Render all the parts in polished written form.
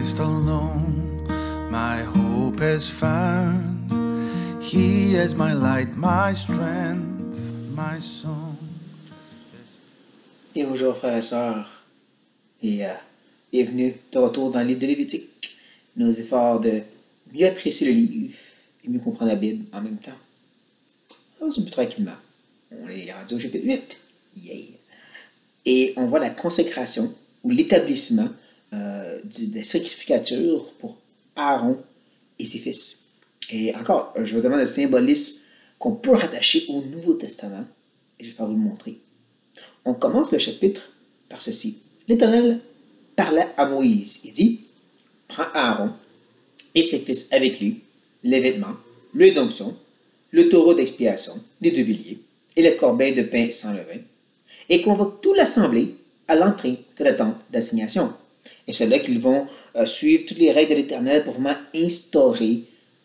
Christ alone my hope is found. He is my light, my strength, my song. Et bonjour frères et sœurs, et bienvenue de retour dans le livre de Lévitique, nos efforts de mieux apprécier le livre et mieux comprendre la Bible en même temps. Alors, c'est plus tranquillement. On est rendu au chapitre 8. Yeah. Et on voit la consécration ou l'établissement de la sacrificature pour Aaron et ses fils. Et encore, je vous demande le symbolisme qu'on peut rattacher au Nouveau Testament, et je vais vous le montrer. On commence le chapitre par ceci. L'Éternel parlait à Moïse. Il dit, prends Aaron et ses fils avec lui, les vêtements, l'huile d'onction, le taureau d'expiation, les deux béliers et le corbeil de pain sans levain, et convoque toute l'assemblée à l'entrée de la tente d'assignation. Et c'est là qu'ils vont suivre toutes les règles de l'Éternel pour vraiment instaurer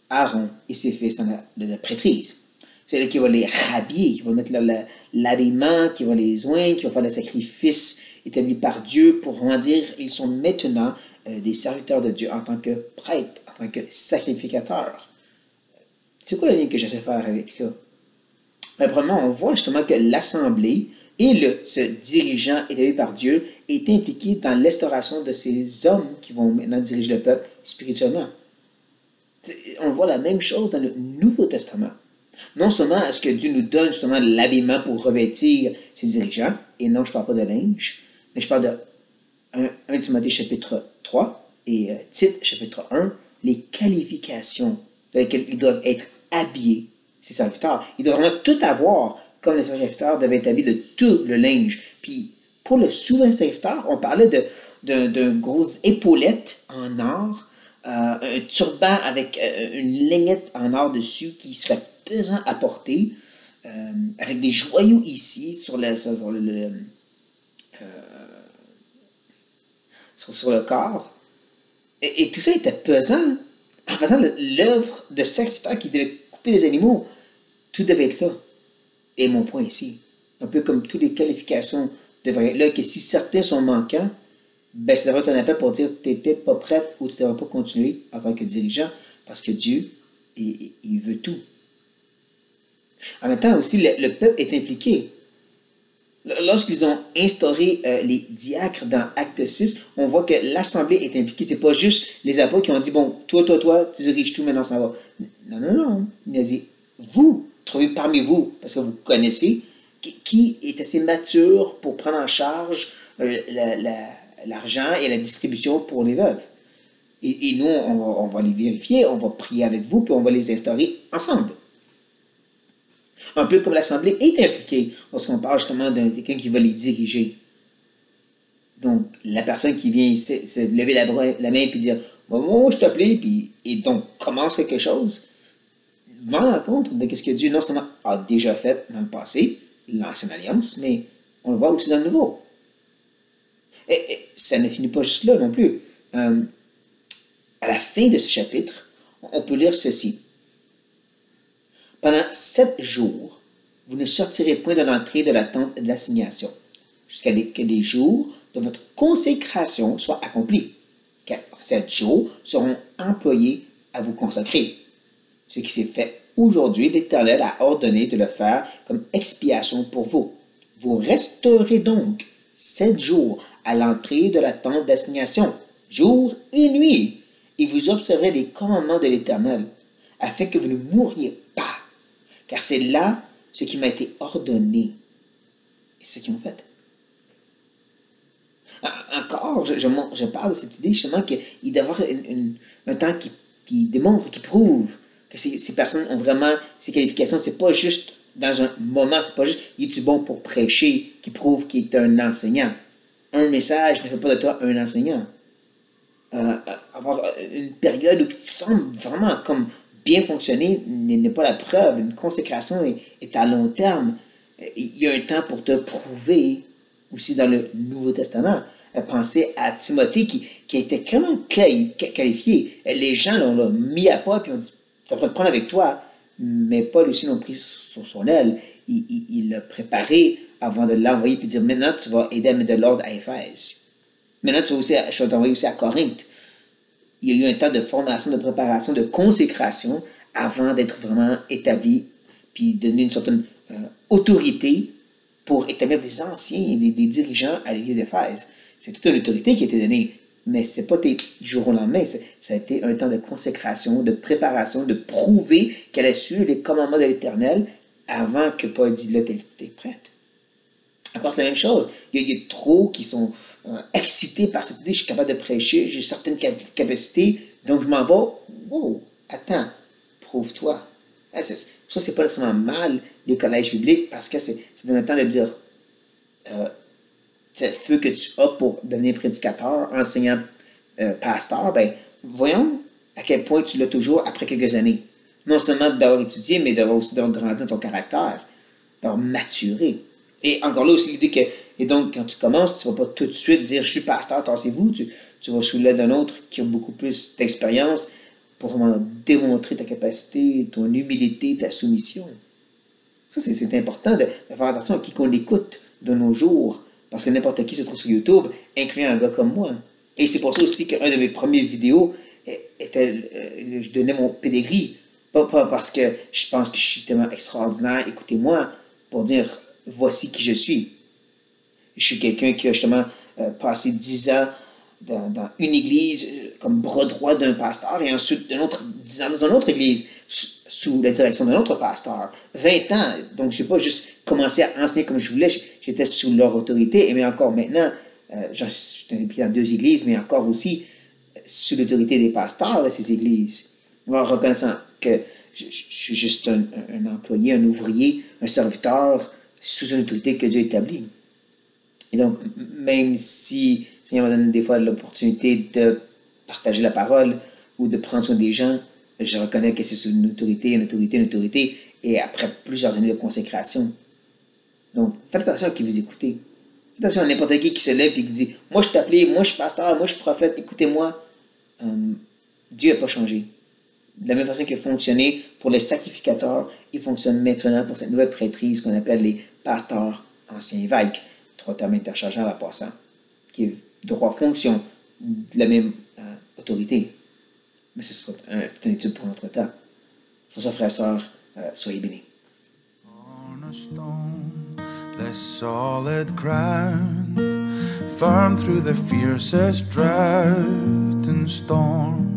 Aaron et ses fils dans la prêtrise. C'est là qu'il va les rhabiller, qu'il va mettre l'habillement, qu'il va les oindre, qu'il va faire le sacrifice établi par Dieu pour vraiment dire ils sont maintenant des serviteurs de Dieu en tant que prêtres, en tant que sacrificateurs. C'est quoi le lien que j'essaie de faire avec ça? Premièrement, on voit justement que l'assemblée et ce dirigeant établi par Dieu est impliqué dans l'instauration de ces hommes qui vont maintenant diriger le peuple spirituellement. On voit la même chose dans le Nouveau Testament. Non seulement est-ce que Dieu nous donne justement l'habillement pour revêtir ses dirigeants, et non, je ne parle pas de linge, mais je parle de 1 Timothée chapitre 3 et Tite chapitre 1, les qualifications dans lesquelles ils doivent être habillés, ces serviteurs. Ils doivent vraiment tout avoir, comme les serviteurs devaient être habillés de tout le linge. Puis pour le souverain serviteur, on parlait d'une grosse épaulette en or, un turban avec une laignette en or dessus qui serait pesant à porter, avec des joyaux ici sur le corps. Et tout ça était pesant. En faisant l'œuvre de sacrificateur qui devait couper les animaux, tout devait être là. Et mon point ici, un peu comme toutes les qualifications devraient être là, que si certains sont manquants, ben, ça devrait être un appel pour dire que tu n'étais pas prête ou tu ne devrais pas continuer en tant que dirigeant, parce que Dieu, il veut tout. En même temps aussi, le peuple est impliqué. Lorsqu'ils ont instauré les diacres dans Acte 6, on voit que l'Assemblée est impliquée. Ce n'est pas juste les apôtres qui ont dit, bon, toi, tu diriges tout, maintenant ça va. Non. Il a dit, vous, trouvez parmi vous, parce que vous connaissez, qui est assez mature pour prendre en charge l'argent et la distribution pour les veuves. Et nous, on va les vérifier, on va prier avec vous, puis on va les instaurer ensemble. Un peu comme l'Assemblée est impliquée lorsqu'on parle justement de quelqu'un qui va les diriger. Donc, la personne qui vient se lever la main et dire « Moi, je t'appelle » et donc commence quelque chose, va en compte de ce que Dieu non seulement a déjà fait dans le passé, l'ancienne alliance, mais on le voit aussi dans le nouveau. Et ça ne finit pas juste là non plus. À la fin de ce chapitre, on peut lire ceci. Pendant 7 jours, vous ne sortirez point de l'entrée de la tente de l'assignation, jusqu'à ce que les jours de votre consécration soient accomplis, car 7 jours seront employés à vous consacrer. Ce qui s'est fait aujourd'hui, l'Éternel a ordonné de le faire comme expiation pour vous. Vous resterez donc 7 jours à l'entrée de la tente d'assignation, jour et nuit, et vous observerez les commandements de l'Éternel, afin que vous ne mouriez pas. Car c'est là ce qui m'a été ordonné. Et ce qu'ils ont fait. Encore, je parle de cette idée justement qu'il doit y avoir un temps qui démontre, qui prouve que ces personnes ont vraiment ces qualifications. C'est pas juste dans un moment, c'est pas juste « es-tu bon pour prêcher » qui prouve qu'il est un enseignant. Un message ne fait pas de toi un enseignant. Avoir une période où tu sembles vraiment comme bien fonctionner n'est pas la preuve. Une consécration est à long terme. Il y a un temps pour te prouver aussi dans le Nouveau Testament. Pensez à Timothée qui était vraiment qualifié. Les gens l'ont mis à part et ont dit ça va te prendre avec toi. Mais Paul aussi l'ont pris sur son aile. Il l'a préparé avant de l'envoyer et dire maintenant tu vas aider à mettre de l'ordre à Éphèse. Maintenant je vais t'envoyer aussi à Corinthe. il y a eu un temps de formation, de préparation, de consécration avant d'être vraiment établi, puis de donner une certaine autorité pour établir des anciens et des dirigeants à l'Église d'Éphèse. C'est toute une autorité qui a été donnée, mais ce n'est pas du jour au lendemain. Ça a été un temps de consécration, de préparation, de prouver qu'elle a su les commandements de l'Éternel avant que Paul dise là, t'es prête. Encore, c'est la même chose. Il y a trop qui sont excités par cette idée, je suis capable de prêcher, j'ai certaines capacités, donc je m'en vais. Oh, attends, prouve-toi. Ça, c'est pas nécessairement mal, les collèges bibliques, parce que c'est dans le temps de dire cette feu que tu as pour devenir prédicateur, enseignant, pasteur, ben, voyons à quel point tu l'as toujours après quelques années. Non seulement d'avoir étudié, mais d'avoir aussi grandi dans ton caractère, d'avoir maturé. Et encore là aussi, l'idée que, et donc, quand tu commences, tu ne vas pas tout de suite dire je suis pasteur, tassez-vous. Tu vas sous l'aide d'un autre qui a beaucoup plus d'expérience pour vraiment démontrer ta capacité, ton humilité, ta soumission. Ça, c'est important de faire attention à qui qu'on écoute de nos jours, parce que n'importe qui se trouve sur YouTube, incluant un gars comme moi. Et c'est pour ça aussi qu'un de mes premières vidéos était, je donnais mon pédigree, pas parce que je pense que je suis tellement extraordinaire, écoutez-moi, pour dire voici qui je suis. Je suis quelqu'un qui a justement passé 10 ans dans une église comme bras droit d'un pasteur et ensuite 10 ans dans une autre église sous la direction d'un autre pasteur. 20 ans, donc je n'ai pas juste commencé à enseigner comme je voulais, j'étais sous leur autorité, mais encore maintenant, j'étais impliqué dans 2 églises, mais encore aussi sous l'autorité des pasteurs de ces églises. En reconnaissant que je suis juste un employé, un ouvrier, un serviteur sous une autorité que Dieu a établie. Et donc, même si le Seigneur me donne des fois l'opportunité de partager la parole ou de prendre soin des gens, je reconnais que c'est sous une autorité, et après plusieurs années de consécration. Donc, faites attention à qui vous écoutez. Faites attention à n'importe qui se lève et qui dit « Moi, je suis appelé, moi, je suis pasteur, moi, je suis prophète, écoutez-moi. » Dieu n'a pas changé. De la même façon qu'il a fonctionné pour les sacrificateurs, il fonctionne maintenant pour cette nouvelle prêtrise qu'on appelle les pasteurs anciens évêques. 3 termes interchangeables à passant, qui est droit fonction de la même autorité. Mais ce sera une étude pour notre temps. Sur ça, frères et sœurs, soyez bénis. On a stone, less solid ground, firm through the fiercest drought and storm.